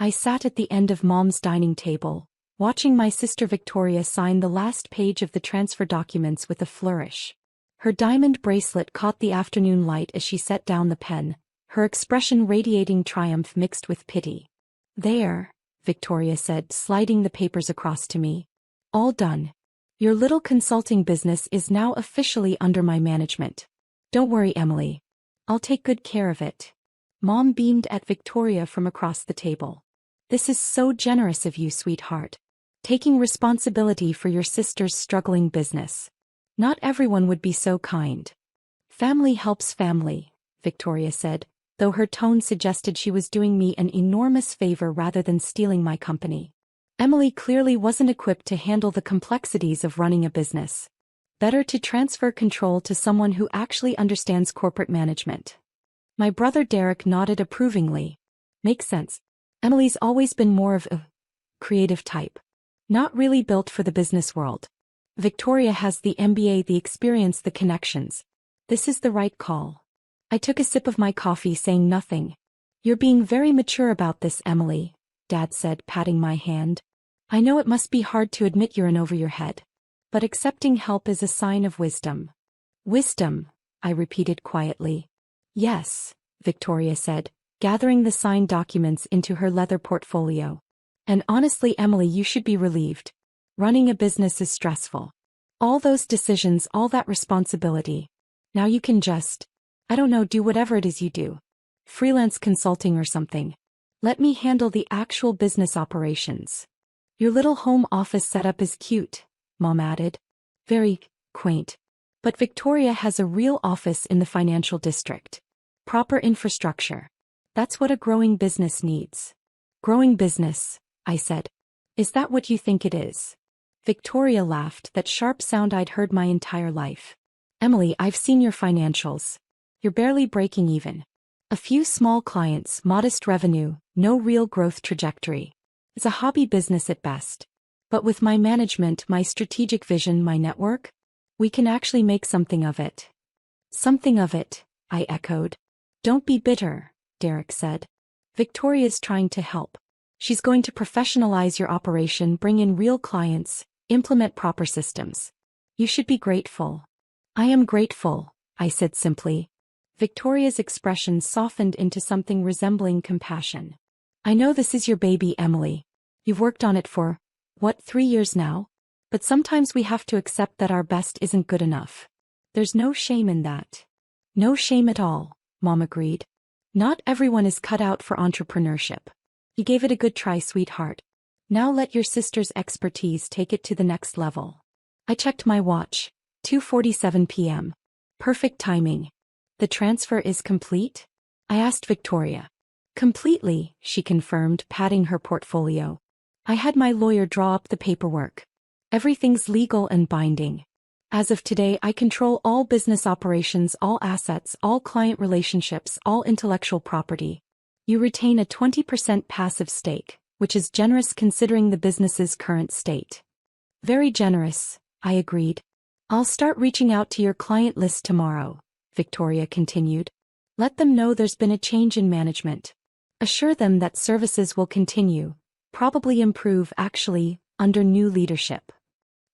I sat at the end of Mom's dining table, watching my sister Victoria sign the last page of the transfer documents with a flourish. Her diamond bracelet caught the afternoon light as she set down the pen, her expression radiating triumph mixed with pity. "There," Victoria said, sliding the papers across to me. "All done. Your little consulting business is now officially under my management. Don't worry, Emily. I'll take good care of it." Mom beamed at Victoria from across the table. "This is so generous of you, sweetheart. Taking responsibility for your sister's struggling business. Not everyone would be so kind." "Family helps family," Victoria said, though her tone suggested she was doing me an enormous favor rather than stealing my company. Emily clearly wasn't equipped to handle the complexities of running a business. Better to transfer control to someone who actually understands corporate management. My brother Derek nodded approvingly. "Makes sense. Emily's always been more of a creative type. Not really built for the business world. Victoria has the MBA, the experience, the connections. This is the right call." I took a sip of my coffee, saying nothing. "You're being very mature about this, Emily," Dad said, patting my hand. "I know it must be hard to admit you're in over your head. But accepting help is a sign of wisdom." "Wisdom," I repeated quietly. "Yes," Victoria said, gathering the signed documents into her leather portfolio. "And honestly, Emily, you should be relieved. Running a business is stressful. All those decisions, all that responsibility. Now you can just, I don't know, do whatever it is you do. Freelance consulting or something. Let me handle the actual business operations." "Your little home office setup is cute," Mom added. "Very quaint. But Victoria has a real office in the financial district. Proper infrastructure. That's what a growing business needs." "Growing business," I said. "Is that what you think it is?" Victoria laughed, that sharp sound I'd heard my entire life. "Emily, I've seen your financials. You're barely breaking even. A few small clients, modest revenue, no real growth trajectory. It's a hobby business at best. But with my management, my strategic vision, my network, we can actually make something of it." "Something of it," I echoed. "Don't be bitter," Derek said. "Victoria's trying to help. She's going to professionalize your operation, bring in real clients, implement proper systems. You should be grateful." "I am grateful," I said simply. Victoria's expression softened into something resembling compassion. "I know this is your baby, Emily. You've worked on it for, 3 years now? But sometimes we have to accept that our best isn't good enough. There's no shame in that." "No shame at all," Mom agreed. "Not everyone is cut out for entrepreneurship. You gave it a good try, sweetheart. Now let your sister's expertise take it to the next level." I checked my watch. 2:47 p.m. Perfect timing. "The transfer is complete?" I asked Victoria. "Completely," she confirmed, patting her portfolio. "I had my lawyer draw up the paperwork. Everything's legal and binding. As of today, I control all business operations, all assets, all client relationships, all intellectual property. You retain a 20% passive stake, which is generous considering the business's current state." "Very generous," I agreed. "I'll start reaching out to your client list tomorrow," Victoria continued. "Let them know there's been a change in management. Assure them that services will continue, probably improve actually, under new leadership."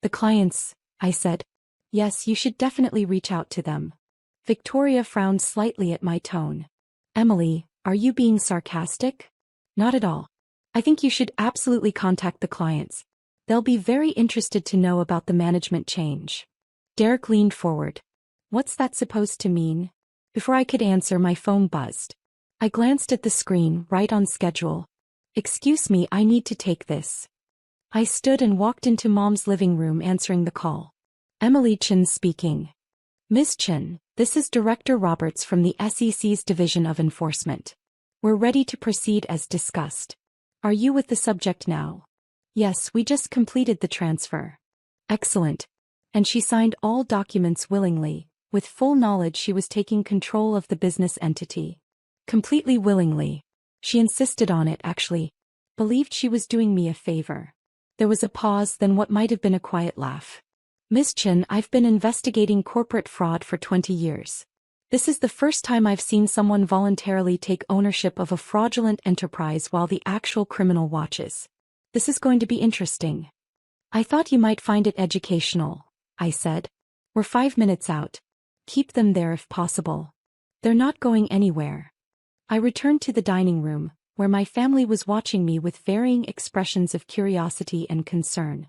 "The clients," I said. "Yes, you should definitely reach out to them." Victoria frowned slightly at my tone. "Emily, are you being sarcastic?" "Not at all. I think you should absolutely contact the clients. They'll be very interested to know about the management change." Derek leaned forward. "What's that supposed to mean?" Before I could answer, my phone buzzed. I glanced at the screen, right on schedule. "Excuse me, I need to take this." I stood and walked into Mom's living room, answering the call. "Emily Chen speaking." "Ms. Chen, this is Director Roberts from the SEC's Division of Enforcement. We're ready to proceed as discussed. Are you with the subject now?" "Yes, we just completed the transfer." "Excellent." And she signed all documents willingly, with full knowledge she was taking control of the business entity. Completely willingly. She insisted on it, actually. Believed she was doing me a favor. There was a pause, then what might have been a quiet laugh. "Ms. Chen, I've been investigating corporate fraud for 20 years. This is the first time I've seen someone voluntarily take ownership of a fraudulent enterprise while the actual criminal watches. This is going to be interesting. I thought you might find it educational, I said. We're 5 minutes out. Keep them there if possible. They're not going anywhere. I returned to the dining room, where my family was watching me with varying expressions of curiosity and concern.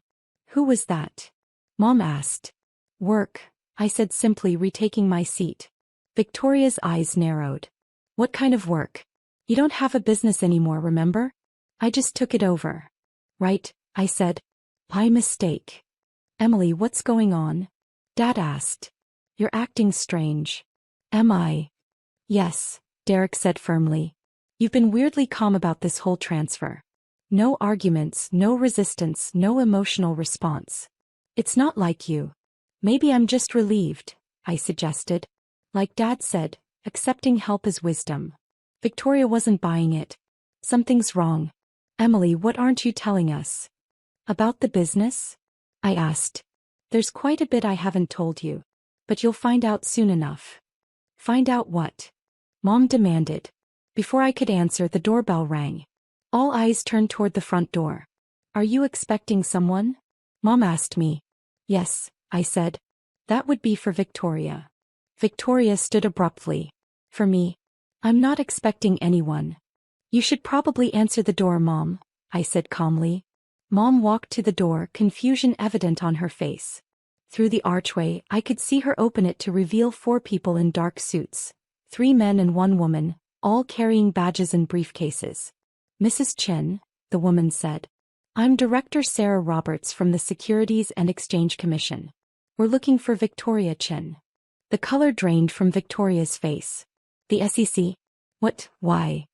Who was that? Mom asked. Work, I said simply, retaking my seat. Victoria's eyes narrowed. What kind of work? You don't have a business anymore, remember? I just took it over. Right, I said. By mistake. Emily, what's going on? Dad asked. You're acting strange. Am I? Yes, Derek said firmly. You've been weirdly calm about this whole transfer. No arguments, no resistance, no emotional response. It's not like you. Maybe I'm just relieved, I suggested. Like Dad said, accepting help is wisdom. Victoria wasn't buying it. Something's wrong. Emily, what aren't you telling us? About the business? I asked. There's quite a bit I haven't told you. But you'll find out soon enough. Find out what? Mom demanded. Before I could answer, the doorbell rang. All eyes turned toward the front door. Are you expecting someone? Mom asked me. Yes, I said. That would be for Victoria. Victoria stood abruptly. For me? I'm not expecting anyone. You should probably answer the door, Mom, I said calmly. Mom walked to the door, confusion evident on her face. Through the archway, I could see her open it to reveal 4 people in dark suits. 3 men and 1 woman, all carrying badges and briefcases. Mrs. Chen, the woman said. I'm Director Sarah Roberts from the Securities and Exchange Commission. We're looking for Victoria Chen. The color drained from Victoria's face. The SEC? What? Why?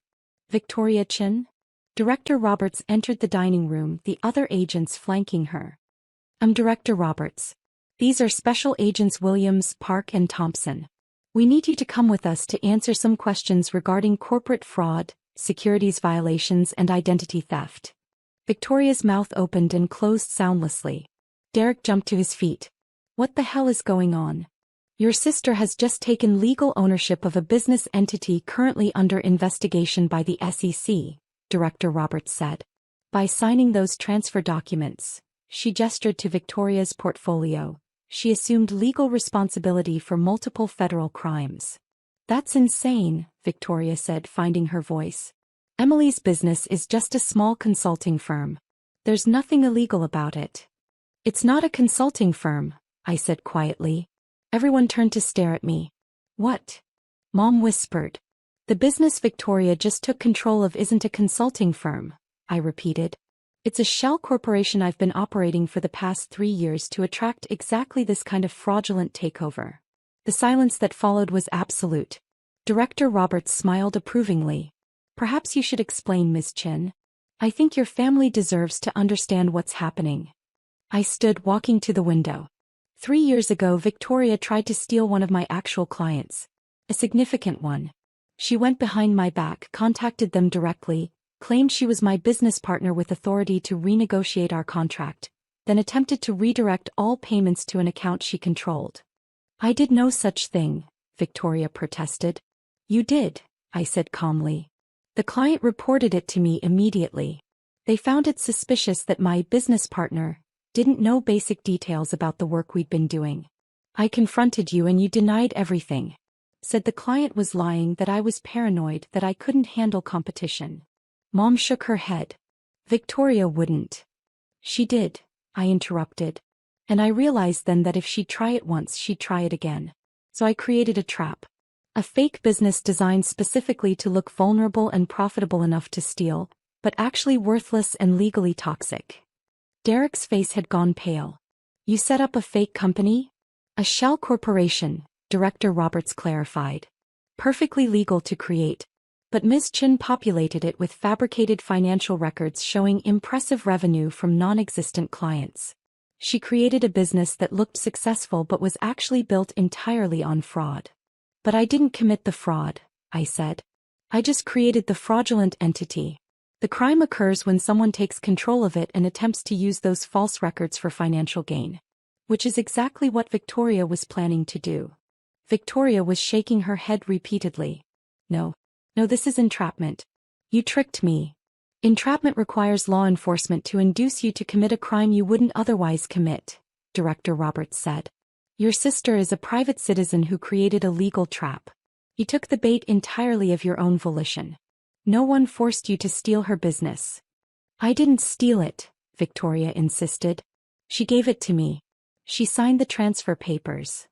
Victoria Chen? Director Roberts entered the dining room, the other agents flanking her. I'm Director Roberts. These are Special Agents Williams, Park and Thompson. We need you to come with us to answer some questions regarding corporate fraud, securities violations and identity theft. Victoria's mouth opened and closed soundlessly. Derek jumped to his feet. What the hell is going on? Your sister has just taken legal ownership of a business entity currently under investigation by the SEC, Director Roberts said. By signing those transfer documents, she gestured to Victoria's portfolio. She assumed legal responsibility for multiple federal crimes. That's insane, Victoria said, finding her voice. Emily's business is just a small consulting firm. There's nothing illegal about it. It's not a consulting firm, I said quietly. Everyone turned to stare at me. What? Mom whispered. The business Victoria just took control of isn't a consulting firm, I repeated. It's a shell corporation I've been operating for the past 3 years to attract exactly this kind of fraudulent takeover. The silence that followed was absolute. Director Roberts smiled approvingly. Perhaps you should explain, Ms. Chen. I think your family deserves to understand what's happening. I stood, walking to the window. 3 years ago, Victoria tried to steal one of my actual clients. A significant one. She went behind my back, contacted them directly, claimed she was my business partner with authority to renegotiate our contract, then attempted to redirect all payments to an account she controlled. I did no such thing, Victoria protested. You did, I said calmly. The client reported it to me immediately. They found it suspicious that my business partner didn't know basic details about the work we'd been doing. I confronted you and you denied everything. Said the client was lying, that I was paranoid, that I couldn't handle competition. Mom shook her head. Victoria wouldn't. She did, I interrupted. And I realized then that if she'd try it once, she'd try it again. So I created a trap. A fake business designed specifically to look vulnerable and profitable enough to steal, but actually worthless and legally toxic. Derek's face had gone pale. You set up a fake company? A shell corporation, Director Roberts clarified. Perfectly legal to create. But Ms. Chen populated it with fabricated financial records showing impressive revenue from non-existent clients. She created a business that looked successful but was actually built entirely on fraud. But I didn't commit the fraud, I said. I just created the fraudulent entity. The crime occurs when someone takes control of it and attempts to use those false records for financial gain. Which is exactly what Victoria was planning to do. Victoria was shaking her head repeatedly. No. No, this is entrapment. You tricked me. Entrapment requires law enforcement to induce you to commit a crime you wouldn't otherwise commit, Director Roberts said. Your sister is a private citizen who created a legal trap. You took the bait entirely of your own volition. No one forced you to steal her business. I didn't steal it, Victoria insisted. She gave it to me. She signed the transfer papers.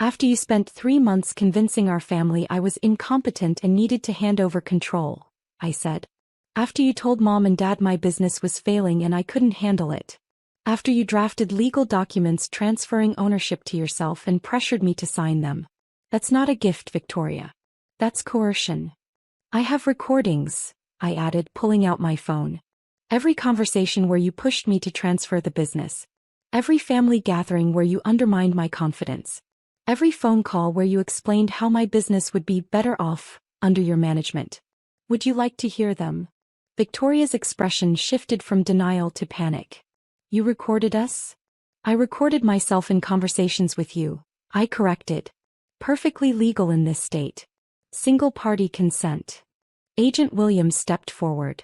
After you spent 3 months convincing our family I was incompetent and needed to hand over control, I said. After you told Mom and Dad my business was failing and I couldn't handle it. After you drafted legal documents transferring ownership to yourself and pressured me to sign them. That's not a gift, Victoria. That's coercion. I have recordings, I added, pulling out my phone. Every conversation where you pushed me to transfer the business. Every family gathering where you undermined my confidence. Every phone call where you explained how my business would be better off under your management. Would you like to hear them? Victoria's expression shifted from denial to panic. You recorded us? I recorded myself in conversations with you, I corrected. Perfectly legal in this state. Single-party consent. Agent Williams stepped forward.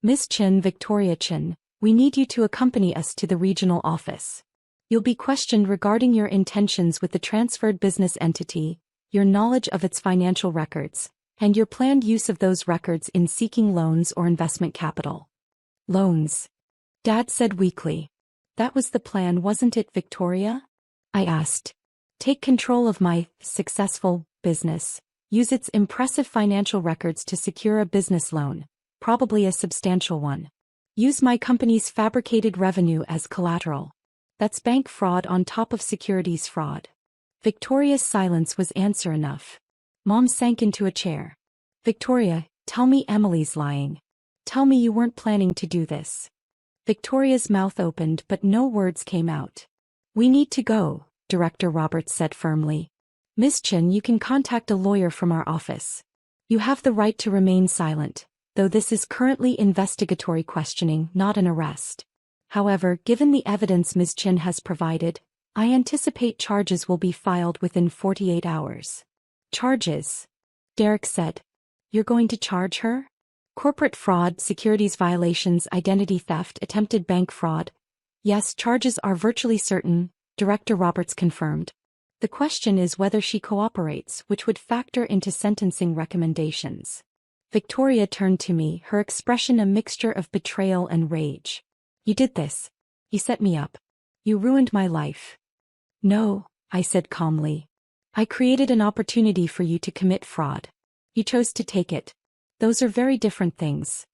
Miss Chin, Victoria Chin, we need you to accompany us to the regional office. You'll be questioned regarding your intentions with the transferred business entity, your knowledge of its financial records, and your planned use of those records in seeking loans or investment capital. Loans. Dad said weakly. That was the plan, wasn't it, Victoria? I asked. Take control of my successful business. Use its impressive financial records to secure a business loan, probably a substantial one. Use my company's fabricated revenue as collateral. That's bank fraud on top of securities fraud. Victoria's silence was answer enough. Mom sank into a chair. Victoria, tell me Emily's lying. Tell me you weren't planning to do this. Victoria's mouth opened but no words came out. We need to go, Director Roberts said firmly. Miss Chin, you can contact a lawyer from our office. You have the right to remain silent, though this is currently investigatory questioning, not an arrest. However, given the evidence Ms. Chin has provided, I anticipate charges will be filed within 48 hours. Charges? Derek said. You're going to charge her? Corporate fraud, securities violations, identity theft, attempted bank fraud. Yes, charges are virtually certain, Director Roberts confirmed. The question is whether she cooperates, which would factor into sentencing recommendations. Victoria turned to me, her expression a mixture of betrayal and rage. You did this. You set me up. You ruined my life. No, I said calmly. I created an opportunity for you to commit fraud. You chose to take it. Those are very different things.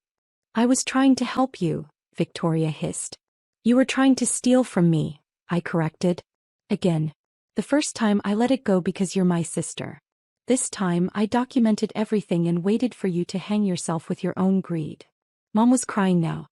I was trying to help you, Victoria hissed. You were trying to steal from me, I corrected. Again. The first time I let it go because you're my sister. This time I documented everything and waited for you to hang yourself with your own greed. Mom was crying now.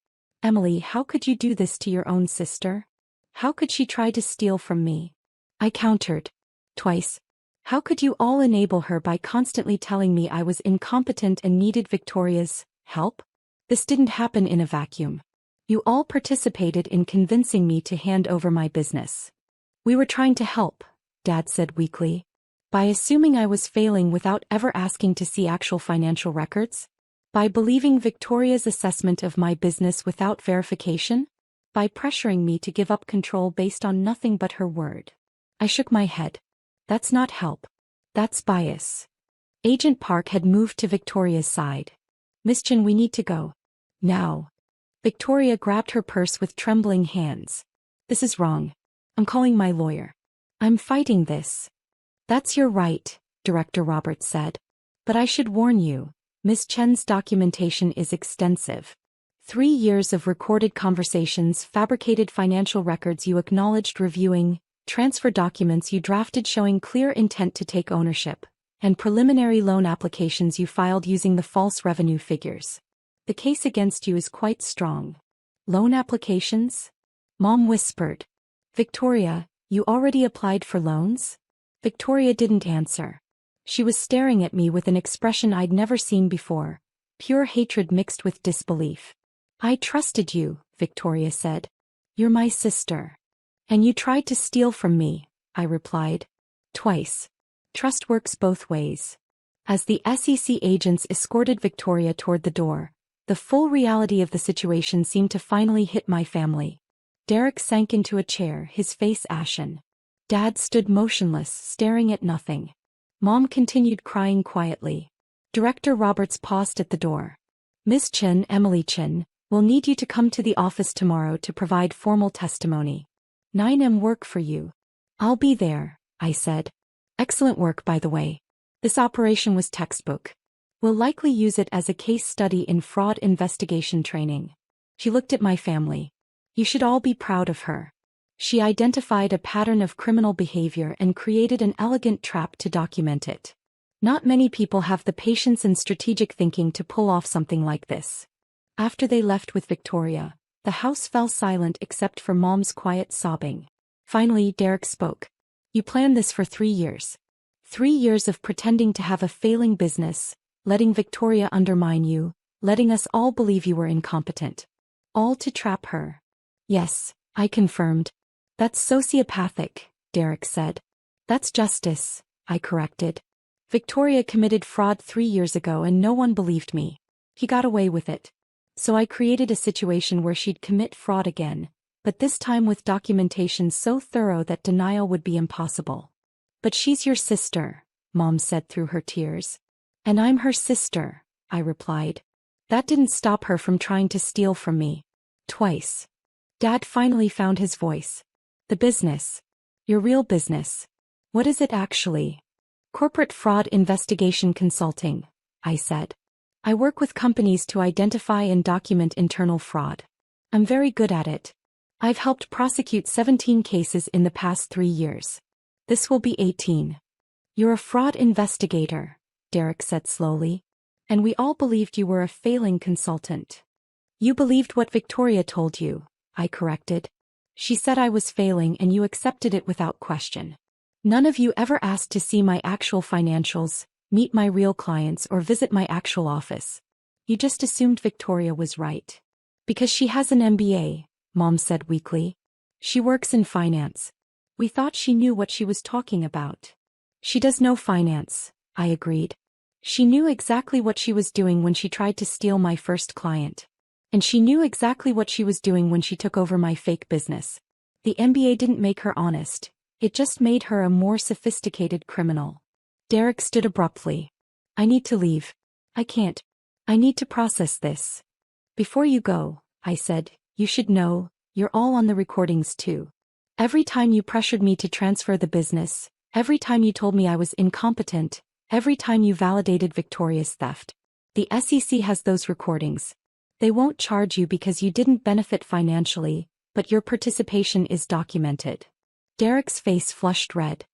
Emily, how could you do this to your own sister? How could she try to steal from me? I countered. Twice. How could you all enable her by constantly telling me I was incompetent and needed Victoria's help? This didn't happen in a vacuum. You all participated in convincing me to hand over my business. We were trying to help, Dad said weakly. By assuming I was failing without ever asking to see actual financial records? By believing Victoria's assessment of my business without verification? By pressuring me to give up control based on nothing but her word. I shook my head. That's not help. That's bias. Agent Park had moved to Victoria's side. Miss Chin, we need to go. Now. Victoria grabbed her purse with trembling hands. This is wrong. I'm calling my lawyer. I'm fighting this. That's your right, Director Roberts said. But I should warn you, Ms. Chen's documentation is extensive. 3 years of recorded conversations, fabricated financial records you acknowledged reviewing, transfer documents you drafted showing clear intent to take ownership, and preliminary loan applications you filed using the false revenue figures. The case against you is quite strong. Loan applications? Mom whispered. Victoria, you already applied for loans? Victoria didn't answer. She was staring at me with an expression I'd never seen before, pure hatred mixed with disbelief. I trusted you, Victoria said. You're my sister. And you tried to steal from me, I replied. Twice. Trust works both ways. As the SEC agents escorted Victoria toward the door, the full reality of the situation seemed to finally hit my family. Derek sank into a chair, his face ashen. Dad stood motionless, staring at nothing. Mom continued crying quietly. Director Roberts paused at the door. Miss Chin, Emily Chin, we'll need you to come to the office tomorrow to provide formal testimony. 9 work for you. I'll be there, I said. Excellent work, by the way. This operation was textbook. We'll likely use it as a case study in fraud investigation training. She looked at my family. You should all be proud of her. She identified a pattern of criminal behavior and created an elegant trap to document it. Not many people have the patience and strategic thinking to pull off something like this. After they left with Victoria, the house fell silent except for Mom's quiet sobbing. Finally, Derek spoke. You planned this for 3 years. 3 years of pretending to have a failing business, letting Victoria undermine you, letting us all believe you were incompetent. All to trap her. Yes, I confirmed. That's sociopathic, Derek said. That's justice, I corrected. Victoria committed fraud 3 years ago and no one believed me. He got away with it. So I created a situation where she'd commit fraud again, but this time with documentation so thorough that denial would be impossible. But she's your sister, Mom said through her tears. And I'm her sister, I replied. That didn't stop her from trying to steal from me. Twice. Dad finally found his voice. The business. Your real business. What is it actually? Corporate fraud investigation consulting, I said. I work with companies to identify and document internal fraud. I'm very good at it. I've helped prosecute 17 cases in the past 3 years. This will be 18. You're a fraud investigator, Derek said slowly. And we all believed you were a failing consultant. You believed what Victoria told you, I corrected. She said I was failing and you accepted it without question. None of you ever asked to see my actual financials, meet my real clients or visit my actual office. You just assumed Victoria was right. Because she has an MBA, Mom said weakly. She works in finance. We thought she knew what she was talking about. She does know finance, I agreed. She knew exactly what she was doing when she tried to steal my first client. And she knew exactly what she was doing when she took over my fake business. The MBA didn't make her honest. It just made her a more sophisticated criminal. Derek stood abruptly. I need to leave. I can't. I need to process this. Before you go, I said, you should know, you're all on the recordings too. Every time you pressured me to transfer the business, every time you told me I was incompetent, every time you validated Victoria's theft. The SEC has those recordings. They won't charge you because you didn't benefit financially, but your participation is documented. Derek's face flushed red.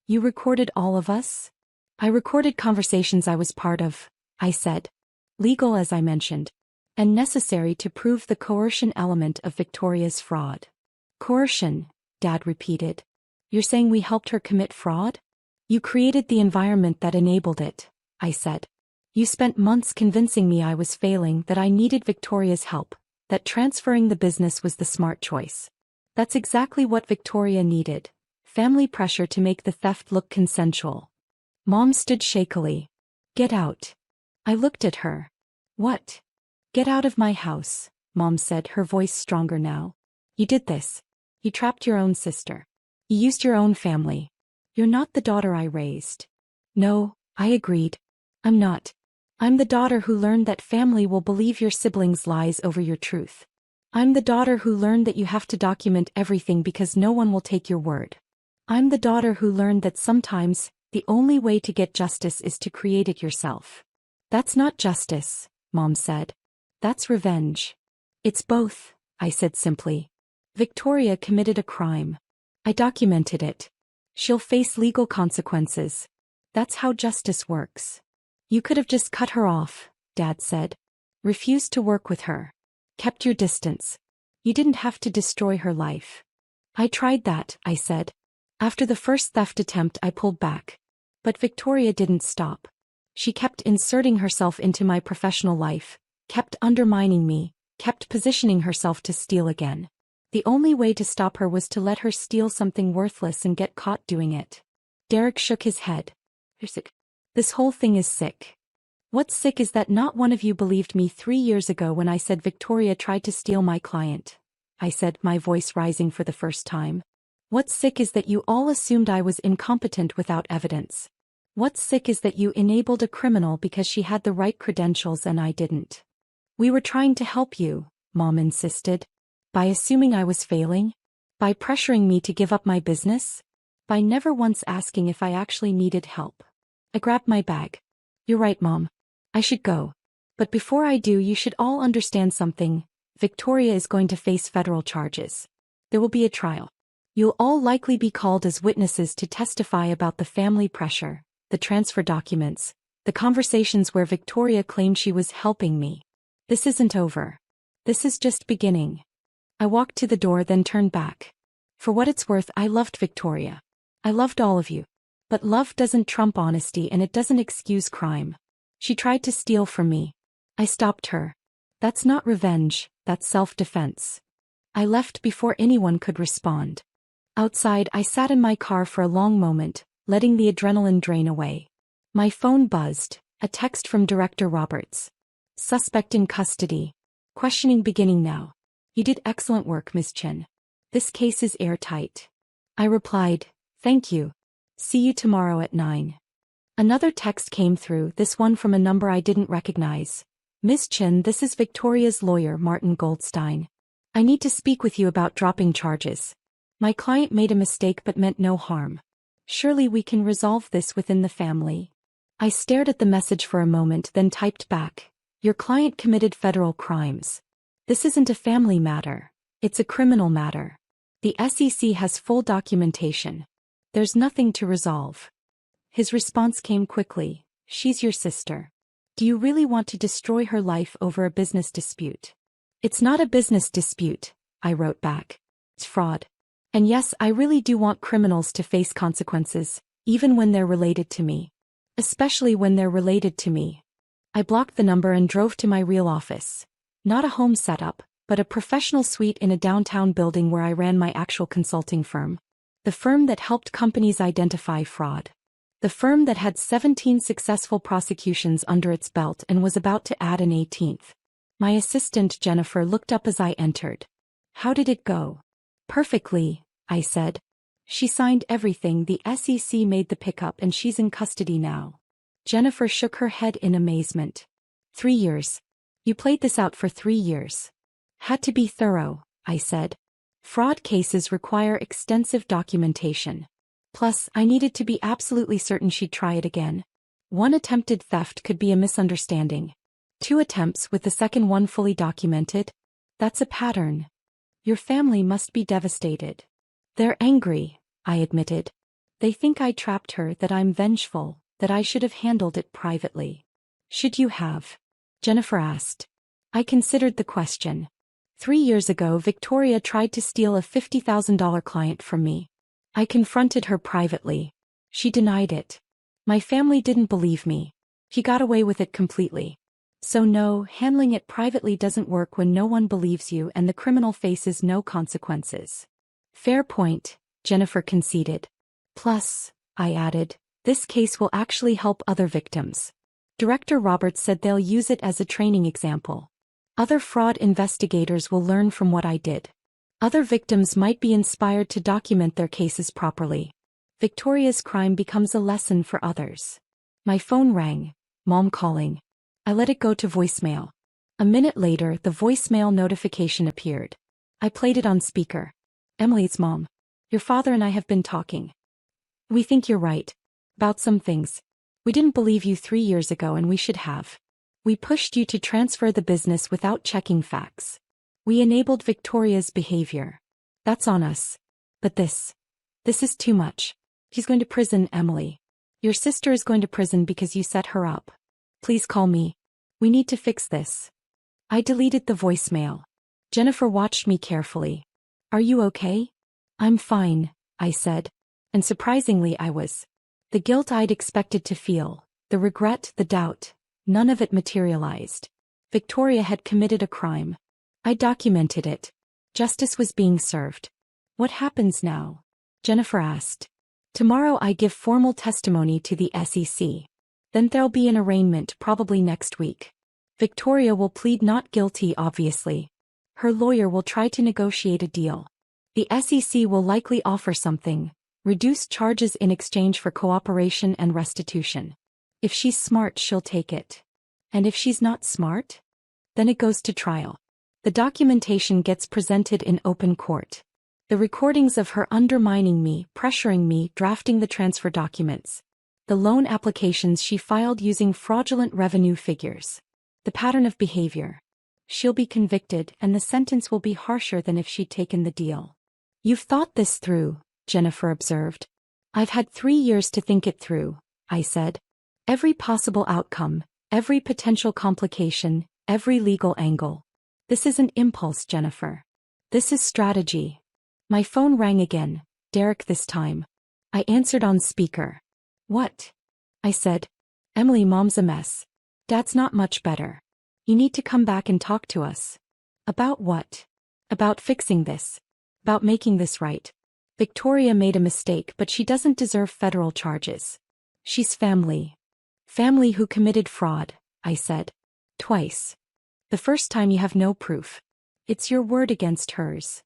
You recorded all of us? I recorded conversations I was part of, I said. Legal as I mentioned. And necessary to prove the coercion element of Victoria's fraud. Coercion, Dad repeated. You're saying we helped her commit fraud? You created the environment that enabled it, I said. You spent months convincing me I was failing, that I needed Victoria's help, that transferring the business was the smart choice. That's exactly what Victoria needed. Family pressure to make the theft look consensual. Mom stood shakily. Get out. I looked at her. What? Get out of my house, Mom said, her voice stronger now. You did this. You trapped your own sister. You used your own family. You're not the daughter I raised. No, I agreed. I'm not. I'm the daughter who learned that family will believe your siblings' lies over your truth. I'm the daughter who learned that you have to document everything because no one will take your word. I'm the daughter who learned that sometimes, the only way to get justice is to create it yourself. That's not justice, Mom said. That's revenge. It's both, I said simply. Victoria committed a crime. I documented it. She'll face legal consequences. That's how justice works. You could have just cut her off, Dad said. Refused to work with her. Kept your distance. You didn't have to destroy her life. I tried that, I said. After the first theft attempt I pulled back. But Victoria didn't stop. She kept inserting herself into my professional life, kept undermining me, kept positioning herself to steal again. The only way to stop her was to let her steal something worthless and get caught doing it. Derek shook his head. You're sick. This whole thing is sick. What's sick is that not one of you believed me 3 years ago when I said Victoria tried to steal my client. I said, my voice rising for the first time. What's sick is that you all assumed I was incompetent without evidence. What's sick is that you enabled a criminal because she had the right credentials and I didn't. We were trying to help you, Mom insisted. By assuming I was failing? By pressuring me to give up my business? By never once asking if I actually needed help. I grabbed my bag. You're right, Mom. I should go. But before I do, you should all understand something. Victoria is going to face federal charges. There will be a trial. You'll all likely be called as witnesses to testify about the family pressure, the transfer documents, the conversations where Victoria claimed she was helping me. This isn't over. This is just beginning. I walked to the door, then turned back. For what it's worth, I loved Victoria. I loved all of you. But love doesn't trump honesty and it doesn't excuse crime. She tried to steal from me. I stopped her. That's not revenge, that's self-defense. I left before anyone could respond. Outside, I sat in my car for a long moment, letting the adrenaline drain away. My phone buzzed, a text from Director Roberts. Suspect in custody. Questioning beginning now. You did excellent work, Ms. Chen. This case is airtight. I replied, thank you. See you tomorrow at 9. Another text came through, this one from a number I didn't recognize. Ms. Chen, this is Victoria's lawyer, Martin Goldstein. I need to speak with you about dropping charges. My client made a mistake but meant no harm. Surely we can resolve this within the family. I stared at the message for a moment, then typed back. Your client committed federal crimes. This isn't a family matter. It's a criminal matter. The SEC has full documentation. There's nothing to resolve. His response came quickly. She's your sister. Do you really want to destroy her life over a business dispute? It's not a business dispute, I wrote back. It's fraud. And yes, I really do want criminals to face consequences, even when they're related to me. Especially when they're related to me. I blocked the number and drove to my real office. Not a home setup, but a professional suite in a downtown building where I ran my actual consulting firm. The firm that helped companies identify fraud. The firm that had 17 successful prosecutions under its belt and was about to add an 18th. My assistant Jennifer looked up as I entered. How did it go? Perfectly, I said. She signed everything, the SEC made the pickup and she's in custody now. Jennifer shook her head in amazement. 3 years. You played this out for 3 years. Had to be thorough, I said. Fraud cases require extensive documentation. Plus, I needed to be absolutely certain she'd try it again. 1 attempted theft could be a misunderstanding. 2 attempts with the second one fully documented? That's a pattern. Your family must be devastated. They're angry, I admitted. They think I trapped her, that I'm vengeful, that I should have handled it privately. Should you have? Jennifer asked. I considered the question. 3 years ago, Victoria tried to steal a $50,000 client from me. I confronted her privately. She denied it. My family didn't believe me. She got away with it completely. So no, handling it privately doesn't work when no one believes you and the criminal faces no consequences. Fair point, Jennifer conceded. Plus, I added, this case will actually help other victims. Director Roberts said they'll use it as a training example. Other fraud investigators will learn from what I did. Other victims might be inspired to document their cases properly. Victoria's crime becomes a lesson for others. My phone rang. Mom calling. I let it go to voicemail. A minute later, the voicemail notification appeared. I played it on speaker. Emily, it's Mom. Your father and I have been talking. We think you're right. About some things. We didn't believe you 3 years ago and we should have. We pushed you to transfer the business without checking facts. We enabled Victoria's behavior. That's on us. But this is too much. He's going to prison, Emily. Your sister is going to prison because you set her up. Please call me. We need to fix this. I deleted the voicemail. Jennifer watched me carefully. Are you okay? I'm fine, I said. And surprisingly I was. The guilt I'd expected to feel, the regret, the doubt, none of it materialized. Victoria had committed a crime. I documented it. Justice was being served. What happens now? Jennifer asked. Tomorrow I give formal testimony to the SEC. Then there'll be an arraignment probably next week. Victoria will plead not guilty obviously. Her lawyer will try to negotiate a deal. The SEC will likely offer something, reduced charges in exchange for cooperation and restitution. If she's smart she'll take it. And if she's not smart? Then it goes to trial. The documentation gets presented in open court. The recordings of her undermining me, pressuring me, drafting the transfer documents. The loan applications she filed using fraudulent revenue figures. The pattern of behavior. She'll be convicted and the sentence will be harsher than if she'd taken the deal. You've thought this through, Jennifer observed. I've had 3 years to think it through, I said. Every possible outcome, every potential complication, every legal angle. This isn't impulse, Jennifer. This is strategy. My phone rang again, Derek this time. I answered on speaker. What? I said. Emily, Mom's a mess. Dad's not much better. You need to come back and talk to us. About what? About fixing this. About making this right. Victoria made a mistake, but she doesn't deserve federal charges. She's family. Family who committed fraud, I said. Twice. The first time you have no proof. It's your word against hers.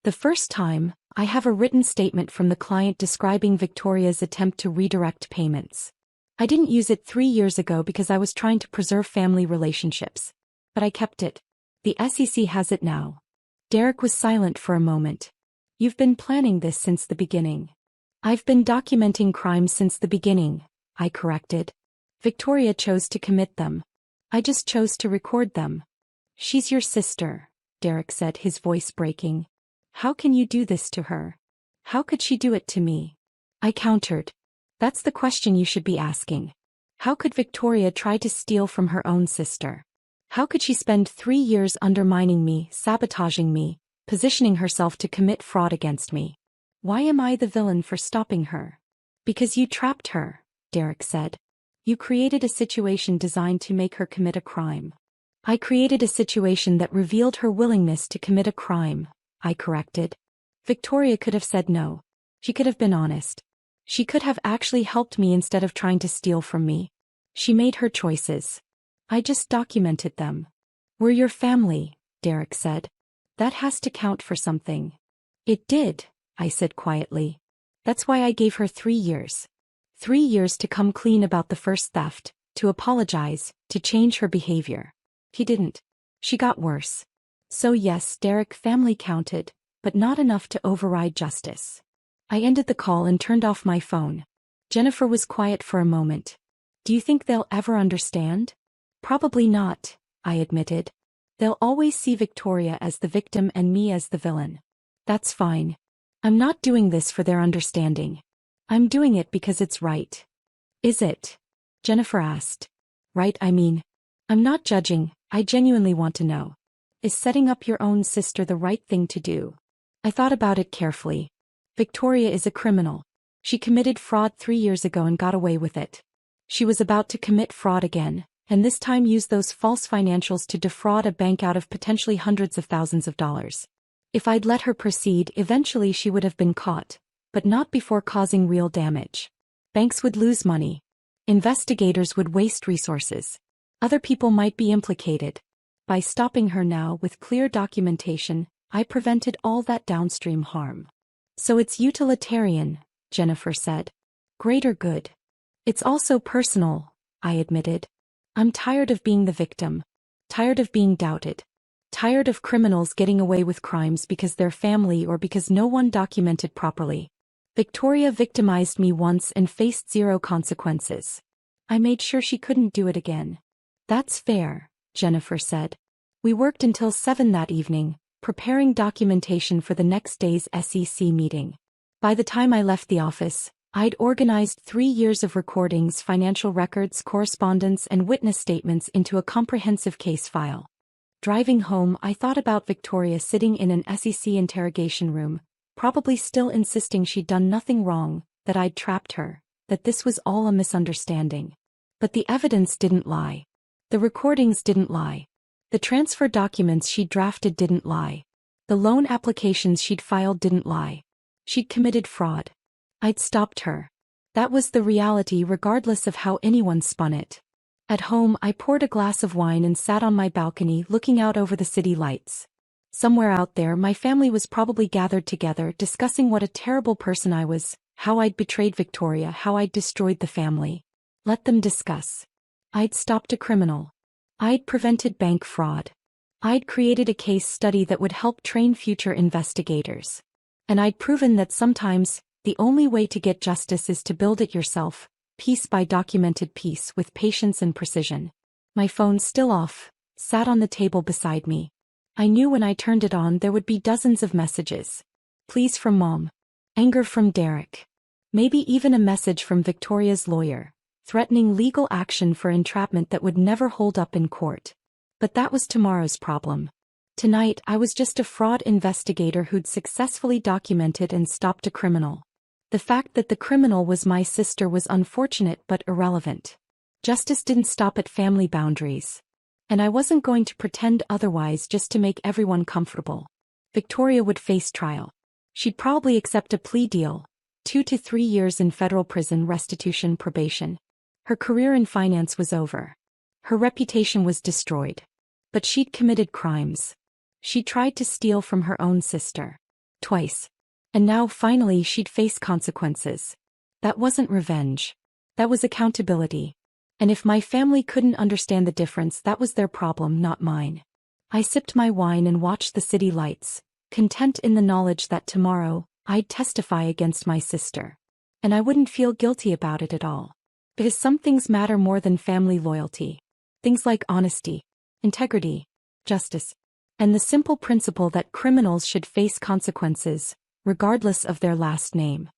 The first time, I have a written statement from the client describing Victoria's attempt to redirect payments. I didn't use it 3 years ago because I was trying to preserve family relationships. But I kept it. The SEC has it now. Derek was silent for a moment. You've been planning this since the beginning. I've been documenting crimes since the beginning, I corrected. Victoria chose to commit them. I just chose to record them. She's your sister, Derek said, his voice breaking. How can you do this to her? How could she do it to me? I countered. That's the question you should be asking. How could Victoria try to steal from her own sister? How could she spend 3 years undermining me, sabotaging me, positioning herself to commit fraud against me? Why am I the villain for stopping her? Because you trapped her, Derek said. You created a situation designed to make her commit a crime. I created a situation that revealed her willingness to commit a crime, I corrected. Victoria could have said no. She could have been honest. She could have actually helped me instead of trying to steal from me. She made her choices. I just documented them. We're your family, Derek said. That has to count for something. It did, I said quietly. That's why I gave her 3 years. 3 years to come clean about the first theft, to apologize, to change her behavior. He didn't. She got worse. So yes, Derek, family counted, but not enough to override justice. I ended the call and turned off my phone. Jennifer was quiet for a moment. Do you think they'll ever understand? Probably not, I admitted. They'll always see Victoria as the victim and me as the villain. That's fine. I'm not doing this for their understanding. I'm doing it because it's right. Is it? Jennifer asked. Right, I mean. I'm not judging, I genuinely want to know. Is setting up your own sister the right thing to do? I thought about it carefully. Victoria is a criminal. She committed fraud 3 years ago and got away with it. She was about to commit fraud again, and this time use those false financials to defraud a bank out of potentially hundreds of thousands of dollars. If I'd let her proceed, eventually she would have been caught, but not before causing real damage. Banks would lose money. Investigators would waste resources. Other people might be implicated. By stopping her now with clear documentation, I prevented all that downstream harm. So it's utilitarian, Jennifer said. Greater good. It's also personal, I admitted. I'm tired of being the victim. Tired of being doubted. Tired of criminals getting away with crimes because they're family or because no one documented properly. Victoria victimized me once and faced 0 consequences. I made sure she couldn't do it again. That's fair, Jennifer said. We worked until 7 that evening, preparing documentation for the next day's SEC meeting. By the time I left the office, I'd organized 3 years of recordings, financial records, correspondence, and witness statements into a comprehensive case file. Driving home, I thought about Victoria sitting in an SEC interrogation room, probably still insisting she'd done nothing wrong, that I'd trapped her, that this was all a misunderstanding. But the evidence didn't lie. The recordings didn't lie. The transfer documents she'd drafted didn't lie. The loan applications she'd filed didn't lie. She'd committed fraud. I'd stopped her. That was the reality regardless of how anyone spun it. At home, I poured a glass of wine and sat on my balcony looking out over the city lights. Somewhere out there, my family was probably gathered together discussing what a terrible person I was, how I'd betrayed Victoria, how I'd destroyed the family. Let them discuss. I'd stopped a criminal. I'd prevented bank fraud. I'd created a case study that would help train future investigators. And I'd proven that sometimes, the only way to get justice is to build it yourself, piece by documented piece with patience and precision. My phone, still off, sat on the table beside me. I knew when I turned it on there would be dozens of messages. Pleas from Mom. Anger from Derek. Maybe even a message from Victoria's lawyer, threatening legal action for entrapment that would never hold up in court. But that was tomorrow's problem. Tonight, I was just a fraud investigator who'd successfully documented and stopped a criminal. The fact that the criminal was my sister was unfortunate but irrelevant. Justice didn't stop at family boundaries. And I wasn't going to pretend otherwise just to make everyone comfortable. Victoria would face trial. She'd probably accept a plea deal, 2 to 3 years in federal prison, restitution, probation. Her career in finance was over. Her reputation was destroyed. But she'd committed crimes. She tried to steal from her own sister. Twice. And now finally she'd face consequences. That wasn't revenge. That was accountability. And if my family couldn't understand the difference, that was their problem, not mine. I sipped my wine and watched the city lights, content in the knowledge that tomorrow, I'd testify against my sister. And I wouldn't feel guilty about it at all. Because some things matter more than family loyalty. Things like honesty, integrity, justice, and the simple principle that criminals should face consequences, regardless of their last name.